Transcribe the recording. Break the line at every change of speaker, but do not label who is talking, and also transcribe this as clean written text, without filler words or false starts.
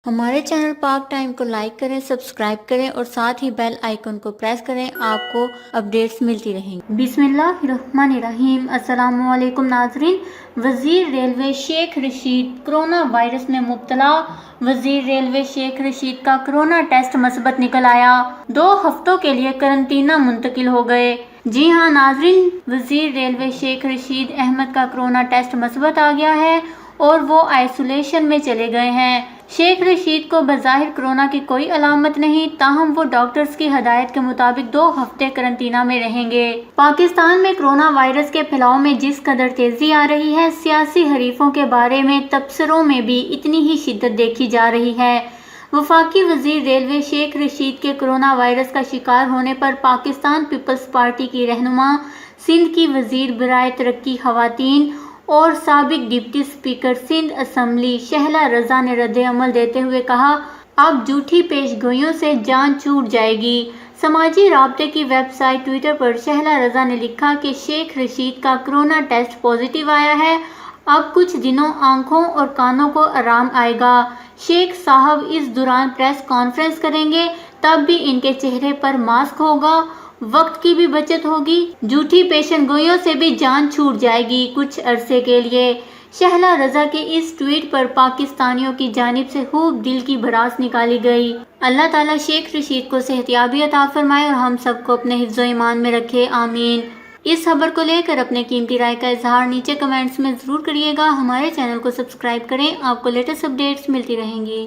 ہمارے چینل پاک ٹائم کو لائک کریں، سبسکرائب کریں اور ساتھ ہی بیل آئیکن کو پریس کریں، آپ کو اپڈیٹس ملتی رہیں گی۔ بسم اللہ الرحمن الرحیم۔ السلام علیکم ناظرین۔ وزیر railway Sheikh Rashid corona virus میں مبتلا۔ وزیر ریلوے شیخ رشید کا کرونا ٹیسٹ مثبت نکل آیا، 2 ہفتوں کے لیے قرنطینہ منتقل ہو گئے۔ جی ہاں ناظرین، وزیر ریلوے شیخ رشید احمد کا کرونا ٹیسٹ مثبت آ گیا ہے اور وہ آئسولیشن میں چلے گئے ہیں۔ شیخ رشید کو بظاہر کرونا کی کوئی علامت نہیں، تاہم وہ ڈاکٹرز کی ہدایت کے مطابق 2 ہفتے قرنطینہ میں رہیں گے۔ پاکستان میں کرونا وائرس کے پھیلاؤ میں جس قدر تیزی آ رہی ہے، سیاسی حریفوں کے بارے میں تبصروں میں بھی اتنی ہی شدت دیکھی جا رہی ہے۔ وفاقی وزیر ریلوے شیخ رشید کے کرونا وائرس کا شکار ہونے پر پاکستان پیپلز پارٹی کی رہنما، سندھ کی وزیر برائے ترقی خواتین اور سابق deputy speaker Sindh assembly Shehla Raza نے رد عمل دیتے ہوئے کہا، اب جھوٹی پیش گوئیوں سے جان چھوٹ جائے گی۔ سماجی رابطے کی ویب سائٹ ٹویٹر پر شہلا رضا نے لکھا کہ شیخ رشید کا کرونا ٹیسٹ پازیٹیو آیا ہے، اب کچھ دنوں آنکھوں اور کانوں کو آرام آئے گا۔ شیخ صاحب اس دوران پریس کانفرنس کریں گے، تب بھی ان کے چہرے پر ماسک ہوگا، وقت کی بھی بچت ہوگی، جھوٹی پیشن گوئیوں سے بھی جان چھوٹ جائے گی کچھ عرصے کے لیے۔ شہلا رضا کے اس ٹویٹ پر پاکستانیوں کی جانب سے خوب دل کی بھڑاس نکالی گئی۔ اللہ تعالیٰ شیخ رشید کو صحت یابی عطا فرمائے اور ہم سب کو اپنے حفظ و ایمان میں رکھے، آمین۔ اس خبر کو لے کر اپنے قیمتی رائے کا اظہار نیچے کمنٹس میں ضرور کریے گا۔ ہمارے چینل کو سبسکرائب کریں، آپ کو لیٹسٹ اپڈیٹس ملتی رہیں گی۔